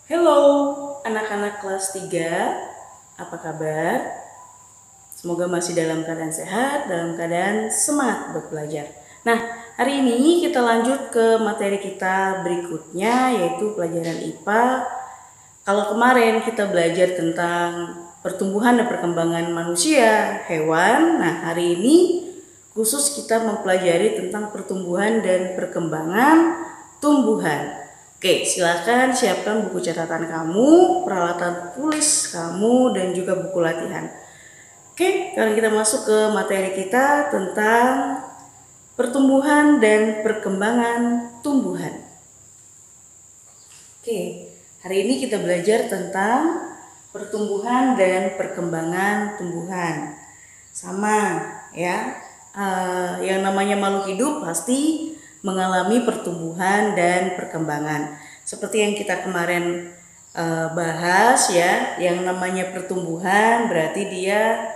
Halo anak-anak kelas 3, apa kabar? Semoga masih dalam keadaan sehat, dalam keadaan semangat buat belajar. Nah, hari ini kita lanjut ke materi kita berikutnya, yaitu pelajaran IPA. Kalau kemarin kita belajar tentang pertumbuhan dan perkembangan manusia, hewan, nah hari ini khusus kita mempelajari tentang pertumbuhan dan perkembangan tumbuhan. Oke, silakan siapkan buku catatan kamu, peralatan tulis kamu, dan juga buku latihan. Oke, sekarang kita masuk ke materi kita tentang pertumbuhan dan perkembangan tumbuhan. Oke, hari ini kita belajar tentang pertumbuhan dan perkembangan tumbuhan. Sama ya, yang namanya makhluk hidup pasti mengalami pertumbuhan dan perkembangan. Seperti yang kita kemarin bahas ya, yang namanya pertumbuhan berarti dia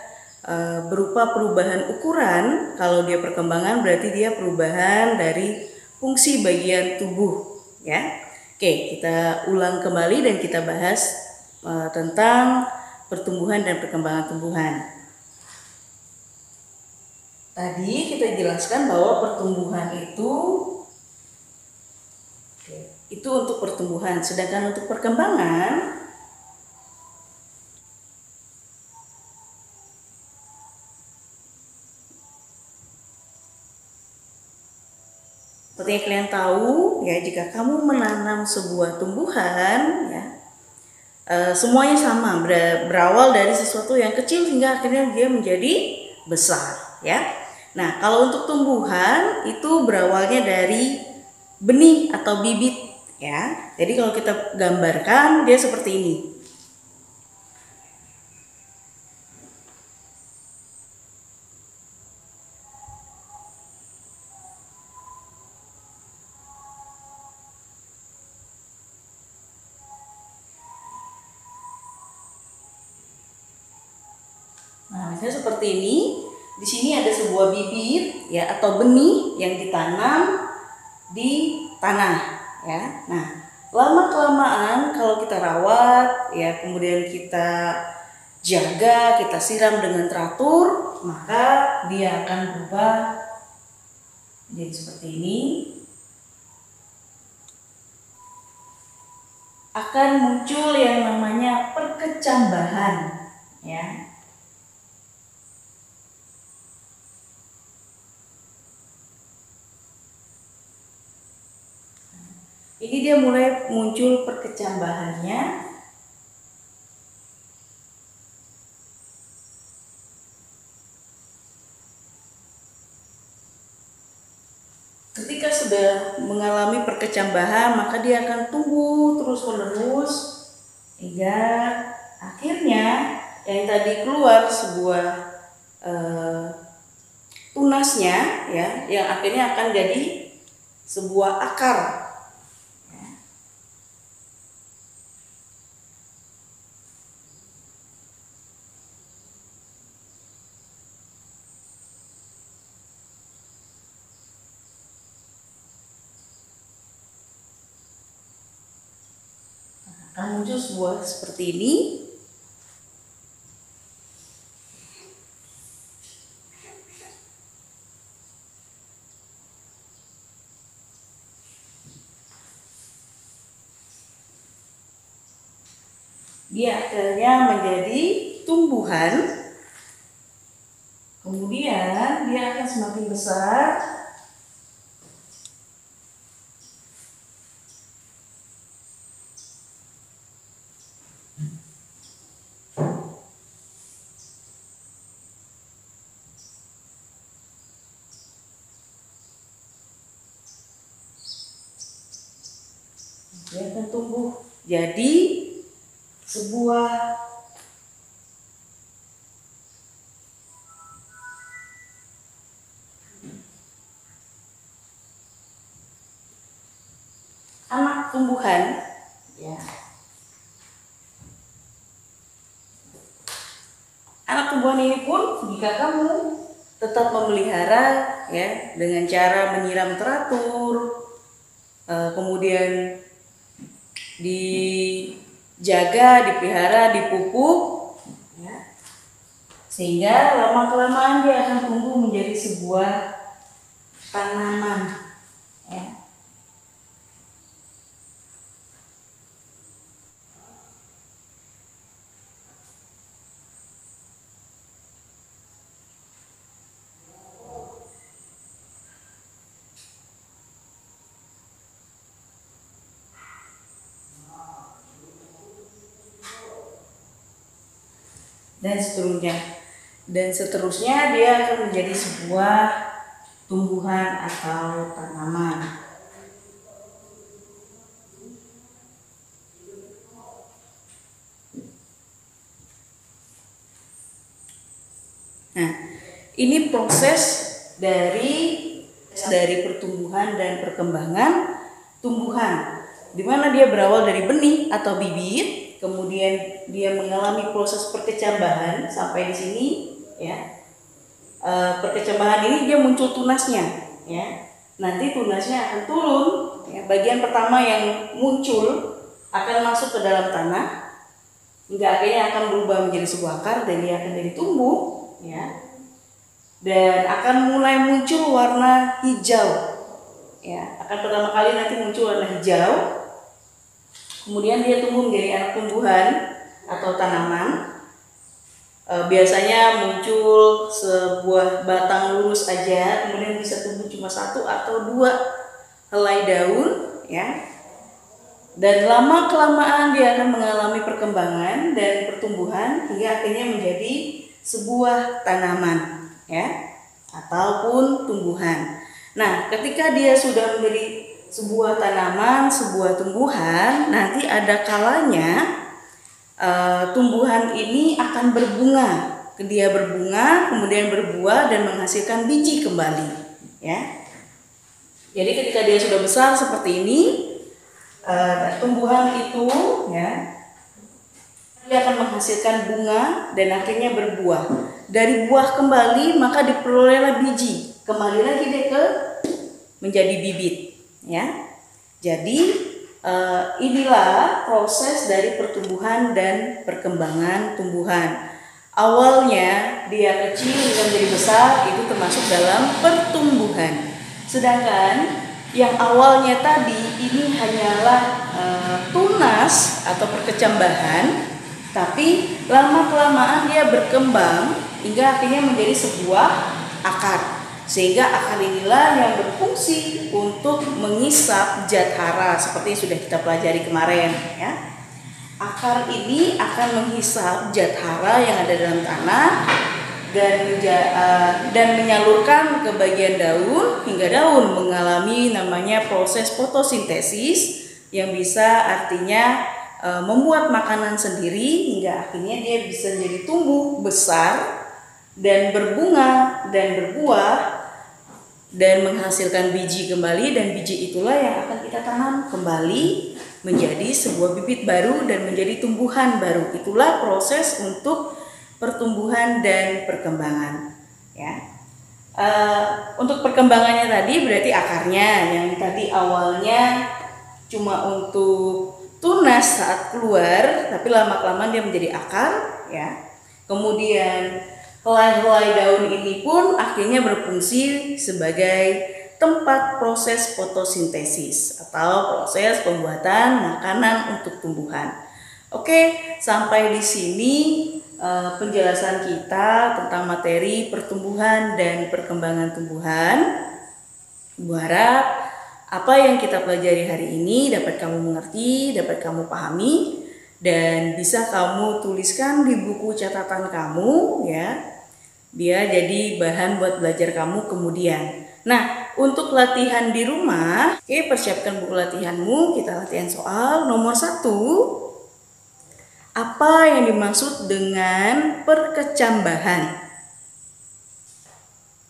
berupa perubahan ukuran. Kalau dia perkembangan berarti dia perubahan dari fungsi bagian tubuh ya. Oke, kita ulang kembali dan kita bahas tentang pertumbuhan dan perkembangan tumbuhan. Tadi kita jelaskan bahwa pertumbuhan itu untuk pertumbuhan, sedangkan untuk perkembangan seperti yang kalian tahu ya, jika kamu menanam sebuah tumbuhan ya, semuanya sama, berawal dari sesuatu yang kecil hingga akhirnya dia menjadi besar ya. Nah, kalau untuk tumbuhan itu berawalnya dari benih atau bibit ya. Jadi kalau kita gambarkan dia seperti ini. Nah, misalnya seperti ini. Di sini ada sebuah bibit ya atau benih yang ditanam di tanah ya. Nah, lama-kelamaan kalau kita rawat ya, kemudian kita jaga, kita siram dengan teratur, maka dia akan berubah jadi seperti ini. Akan muncul yang namanya perkecambahan ya. Ini dia mulai muncul perkecambahannya. Ketika sudah mengalami perkecambahan, maka dia akan tumbuh terus-menerus hingga akhirnya yang tadi keluar sebuah tunasnya ya, yang akhirnya akan jadi sebuah akar. Akan muncul sebuah seperti ini. Dia akhirnya menjadi tumbuhan. Kemudian dia akan semakin besar. Dia akan tumbuh jadi sebuah anak tumbuhan ya. Anak tumbuhan ini pun jika kamu tetap memelihara ya dengan cara menyiram teratur, kemudian dijaga, dipelihara, dipupuk, ya. Sehingga lama-kelamaan dia akan tumbuh menjadi sebuah tanaman, ya. Dan seterusnya dia akan menjadi sebuah tumbuhan atau tanaman. Nah, ini proses dari pertumbuhan dan perkembangan tumbuhan, di mana dia berawal dari benih atau bibit, kemudian dia mengalami proses perkecambahan sampai di sini, ya. Perkecambahan ini dia muncul tunasnya, ya. Nanti tunasnya akan turun, ya. Bagian pertama yang muncul akan masuk ke dalam tanah, hingga akhirnya akan berubah menjadi sebuah akar dan dia akan jadi tumbuh, ya. Dan akan mulai muncul warna hijau, ya. Akan pertama kali nanti muncul warna hijau. Kemudian dia tumbuh menjadi anak tumbuhan atau tanaman. Biasanya muncul sebuah batang lurus aja, kemudian bisa tumbuh cuma 1 atau 2 helai daun, ya. Dan lama kelamaan dia akan mengalami perkembangan dan pertumbuhan hingga akhirnya menjadi sebuah tanaman, ya, ataupun tumbuhan. Nah, ketika dia sudah menjadi sebuah tanaman, sebuah tumbuhan, nanti ada kalanya tumbuhan ini akan berbunga. Dia berbunga, kemudian berbuah dan menghasilkan biji kembali, ya. Jadi ketika dia sudah besar seperti ini, tumbuhan itu, ya, dia akan menghasilkan bunga dan akhirnya berbuah. Dari buah kembali maka diperolehlah biji, kembali lagi dia ke menjadi bibit, ya. Jadi inilah proses dari pertumbuhan dan perkembangan tumbuhan. Awalnya dia kecil hingga menjadi besar, itu termasuk dalam pertumbuhan. Sedangkan yang awalnya tadi ini hanyalah tunas atau perkecambahan, tapi lama-kelamaan dia berkembang hingga akhirnya menjadi sebuah akar. Sehingga akar inilah yang berfungsi untuk mengisap zat hara seperti yang sudah kita pelajari kemarin, ya. Akar ini akan menghisap zat hara yang ada dalam tanah dan menyalurkan ke bagian daun hingga daun mengalami namanya proses fotosintesis yang bisa artinya membuat makanan sendiri hingga akhirnya dia bisa jadi tumbuh besar dan berbunga dan berbuah dan menghasilkan biji kembali, dan biji itulah yang akan kita tanam kembali menjadi sebuah bibit baru dan menjadi tumbuhan baru. Itulah proses untuk pertumbuhan dan perkembangan, ya. Untuk perkembangannya tadi berarti akarnya yang tadi awalnya cuma untuk tunas saat keluar, tapi lama-kelamaan dia menjadi akar, ya. Kemudian helai-helai daun ini pun akhirnya berfungsi sebagai tempat proses fotosintesis atau proses pembuatan makanan untuk tumbuhan. Oke, sampai di sini penjelasan kita tentang materi pertumbuhan dan perkembangan tumbuhan. Ibu harap apa yang kita pelajari hari ini dapat kamu mengerti, dapat kamu pahami, dan bisa kamu tuliskan di buku catatan kamu, ya. Biar jadi bahan buat belajar kamu kemudian. Nah, untuk latihan di rumah, oke, persiapkan buku latihanmu. Kita latihan soal nomor 1. Apa yang dimaksud dengan perkecambahan?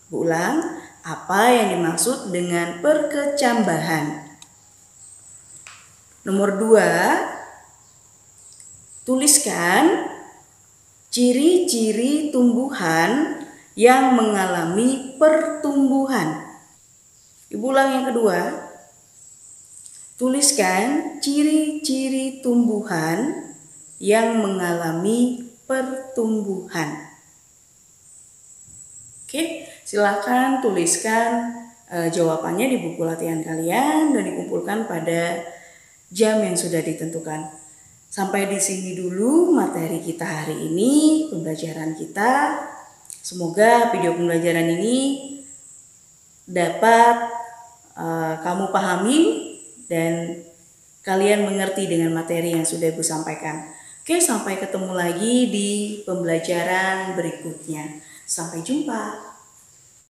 Ulang, apa yang dimaksud dengan perkecambahan? Nomor 2, tuliskan ciri-ciri tumbuhan yang mengalami pertumbuhan. Ibu ulang yang kedua. Tuliskan ciri-ciri tumbuhan yang mengalami pertumbuhan. Oke, silakan tuliskan jawabannya di buku latihan kalian dan dikumpulkan pada jam yang sudah ditentukan. Sampai di sini dulu materi kita hari ini, pembelajaran kita. Semoga video pembelajaran ini dapat kamu pahami dan kalian mengerti dengan materi yang sudah Ibu sampaikan. Oke, sampai ketemu lagi di pembelajaran berikutnya. Sampai jumpa.